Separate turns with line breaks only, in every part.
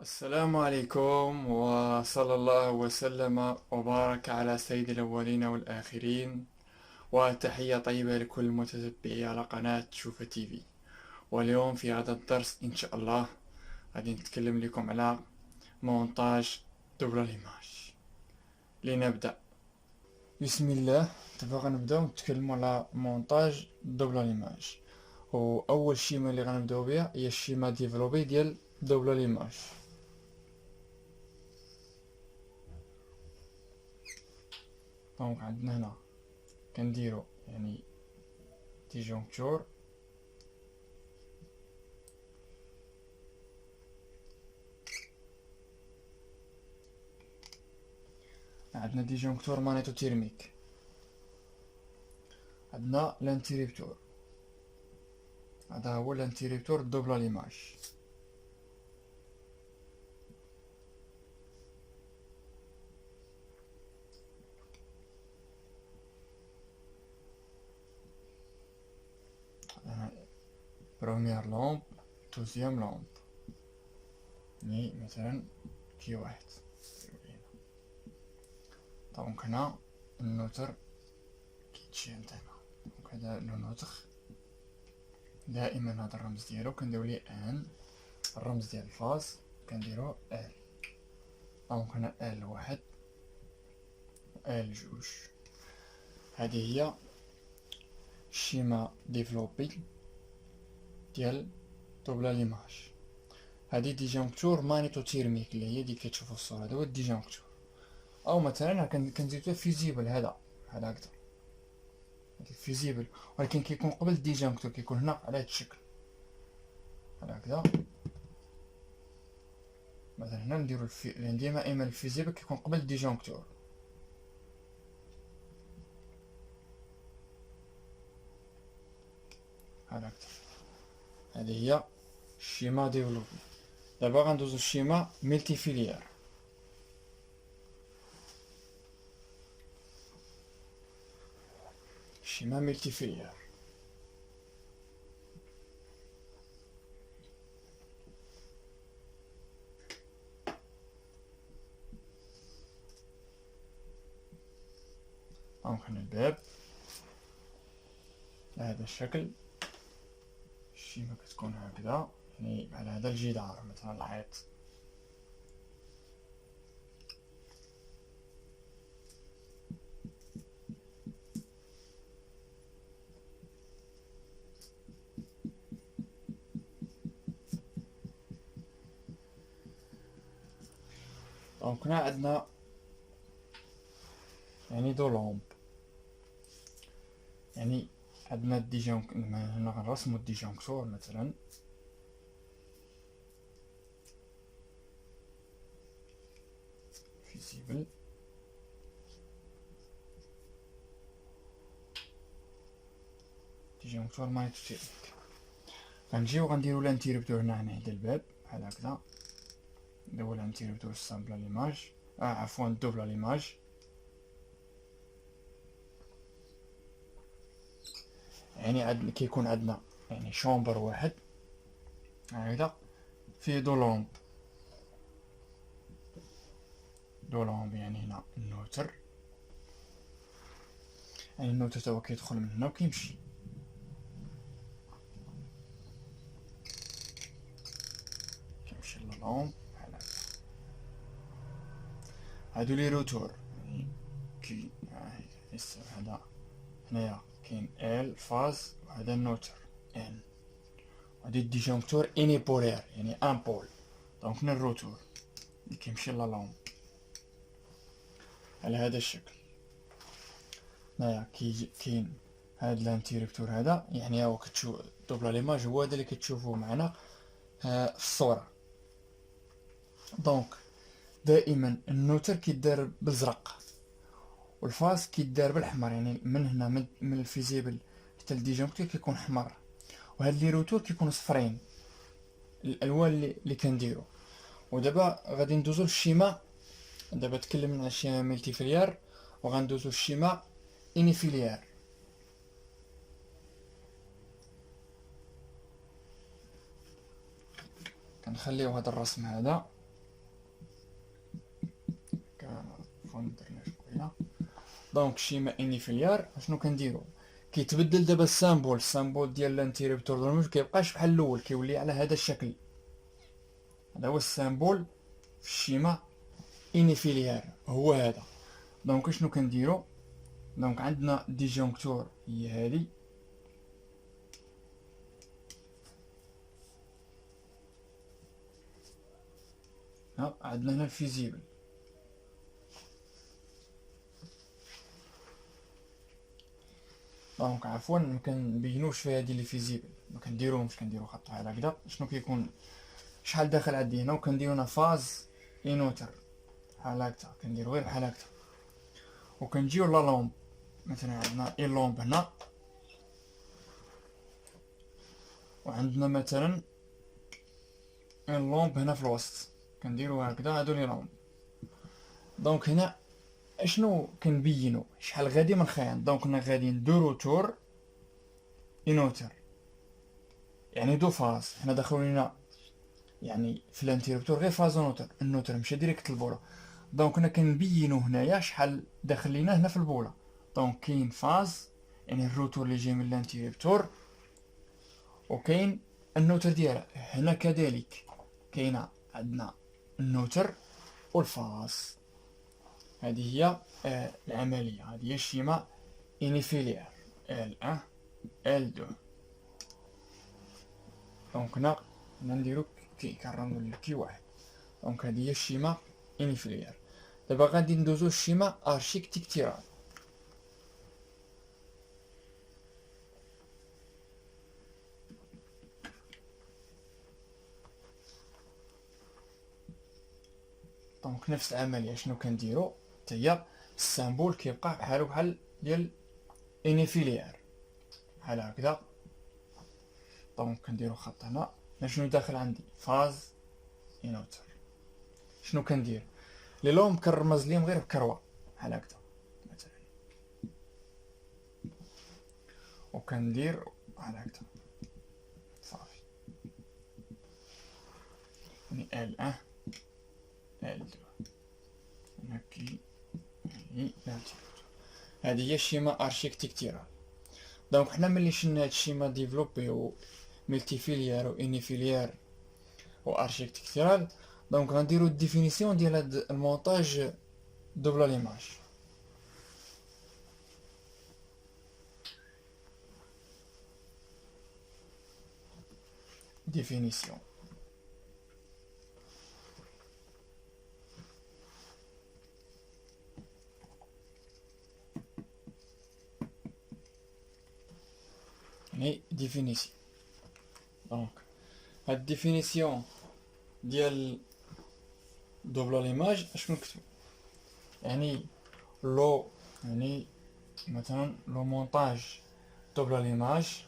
السلام عليكم وصلى الله وسلم وبارك على سيد الأولين والآخرين، وتحية طيبة لكل متتبعي على قناة شوفة تي في. واليوم في هذا الدرس إن شاء الله غادي نتكلم لكم على مونتاج دوبل ليماج. لنبدأ. بسم الله. دابا غنبداو نتكلموا على مونتاج دوبل ليماج، وأول شيمة اللي غنبداو بها هي الشيمة ديفلوبي ديال دوبل ليماج. دونك عندنا هنا كنديرو يعني ديجونكتور، عندنا ديجونكتور مانيتوتيرميك، عندنا لانتيريبتور، هذا هو لانتيريبتور دوبل ليماج. بروميير لومب، دوزيام لومب، يعني مثلا كي واحد. دونك هنا النوتر كيتشي عندنا، دونك هذا لو نوتر دائما هذا الرمز ديالو كنديرو ليه ان، الرمز ديال الفاز كنديرو ال. دونك هنا ال واحد ال جوج. هذه هي الشيما ديفلوبي ديال دوبل ليماج. هذه ديجونكتور مانيتوتيرميك اللي هي كتشوفوا في الصوره، هذا هو الديجونكتور. او مثلا كنزيدو فيزيبل، هذا هكذا، هذا فيزيبل، ولكن كيكون قبل الديجونكتور، كيكون هنا على هذا الشكل هكذا. مثلا هنا نديرو لان ديما الفيزيبل كيكون قبل الديجونكتور. هكذا. هذه هي الشيما ديفلوبي. دابا غندوزو الشيما ملتي فيليير. الشيما ملتي فيليير دونك هنا الباب على هذا الشكل. الشيما كتكون هكذا، يعني على هذا الجدار مثلا الحيط. دونك هنا عندنا يعني دو لومب، يعني عندنا هنا غنرسمو الديجونكتور مثلا. فيزيبل، ديجونكتور مانيتوتيرميك. غنجيو غنديرو لانتيريبتور هنا عند الباب بحال هكذا. هذا هو الانتيريبتور سامبل ليماج، عفوا دوبل ليماج. يعني كيكون عندنا يعني شومبر واحد هكذا فيه دو لومب. دو لومب يعني هنا النوتر، يعني النوتر تاهو كيدخل من هنا وكيمشي. كيمشي للومب بحال هكا. هادو لي روتور، يعني كي هذا هنايا كاين ال فاز، وهذا النوتر ان. هادي الديجونكتور انيبولير يعني ان بول. دونك هنا الروتور اللي كيمشي للومب على هذا الشكل. هنايا كاين هاد الانتيريبتور هذا، يعني هو كتشوف دوبل ليماج هو هذا اللي كتشوفوه معنا في الصورة. دونك دائما النوتر كيدار بالزرق، والفاز كيدار بالاحمر، يعني من هنا من الفيزيبل حتى الديجونكتور كيكون احمر، وهاد لي روتور كيكونوا صفرين، الالوان اللي كنديرو. ودابا غادي ندوزو للشيما. دابا تكلمنا على الشيما ملتي فيليار، وغندوزو للشيما اني فيليار. كنخليو هذا الرسم هذا التليفون درنا شويه. دونك شيما انيفيليار شنو كنديرو؟ كيتبدل دابا السامبول ديال الانتيريبتور دو الموج كيبقاش بحال الاول، كيولي على هذا الشكل. هذا هو السامبول في الشيما انيفيليار، هو هذا. دونك شنو كنديرو؟ دونك عندنا ديجونكتور هي هذه، عندنا هنا الفيزيبل. دونك عفوا ما كنبينوش في هذه لي فيزيبل، ما كنديروهمش، كنديرو خط بحال هكذا. شنو كيكون شحال داخل عندي هنا، وكنديرو هنا فاز انوتر بحال هكذا، كنديرو غير بحال هكذا. وكنجيو لا لومب، مثلا عندنا اي لومب هنا، وعندنا مثلا ان لومب هنا في الوسط، كنديرو هكذا. هادو لي لومب. دونك هنا اشنو كنبينو شحال غادي من خيط. دونك كنا غادي دو روتور انوتر، يعني دو فاز. حنا دخلوا لينا يعني في الانتيربتور غير فاز ونوتر، النوتر مشى ديريكت للبوله. دونك كنا كنبينو هنايا شحال داخل لينا هنا في البوله. دونك كاين فاز يعني الروتور اللي جاي من الانتيربتور، وكاين النوتر ديالها. هنا كذلك كاينه عندنا النوتر والفاز. هذه هي العمليه، هذه هي الشيما انيفيليار L1 L2. دونك هنا نديرو كنرمزو لكي واحد. دونك هذه هي الشيما انيفيليار. دابا غادي ندوزو الشيما ارشيكتيكتيرال. دونك نفس العمليه شنو كنديرو؟ حتى هي السامبول كيبقى بحالو بحال ديال انيفيليار بحال هكذا. دونك كنديرو خط هنا. شنو داخل عندي؟ فاز انوتر. شنو كندير؟ لي لوم كنرمز ليهم غير بكروه بحال هكذا مثلا، وكندير بحال هكذا صافي. يعني L1 L2 هكي. هذه هي الشيما ارشيكتيكتيرال. دونك حنا ملي شلنا هاد الشيما ديفلوبي و ملتيفيليار و انيفيليار و ارشيكتيكتيرال، دونك غنديرو الديفينيسيون ديال هاد المونتاج دوبل ليماج. définition. يعني définition. Donc la définition ديال دوبل ليماج اش كنكتبو؟ يعني لو، يعني مثلا لو مونتاج دوبل ليماج،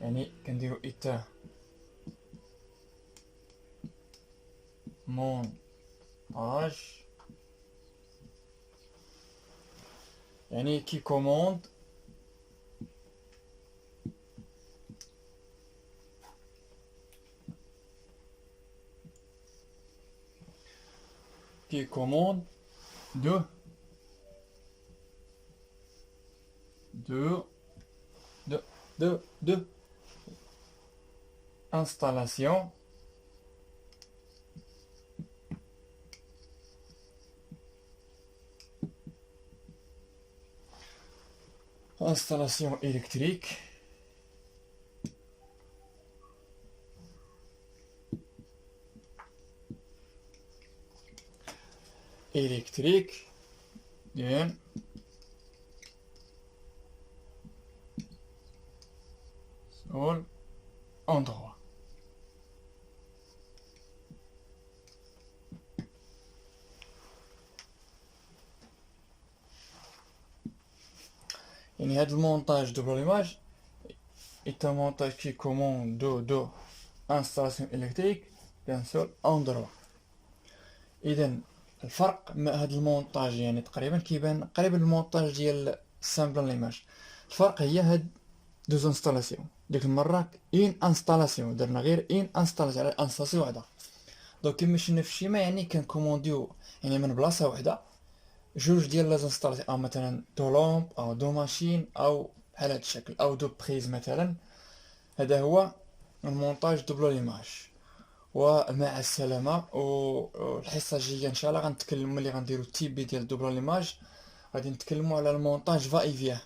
يعني كنديرو ايتا مونتاج، يعني كي كوموند de installation électrique d'un seul endroit. يعني هذا المونتاج دوبل ليماج est un montage qui commande de installation électrique d'un seul endroit. اذا الفرق مع هذا المونتاج يعني تقريبا كيبان قريب المونتاج ديال سامبل ليماج. الفرق هي هاد دوز انستالاسيون. ديك المره ان انستالاسيون درنا غير ان انستالاسيون على انستالاسيون وحده. دونك كيما شفنا في الشيما يعني كنكومونديو يعني من بلاصه وحده جوج ديال لي زانستالاسيون، او مثلا دو لومب او دو ماشين او بحال هاد الشكل او دو بريز مثلا. هذا هو المونتاج دوبلو ليماج. ومع السلامة، والحصة الجاية ان شاء الله غنتكلم ملي غنديرو التيبي ديال دوبلو ليماج، غادي نتكلموا على المونتاج فا اي فياه.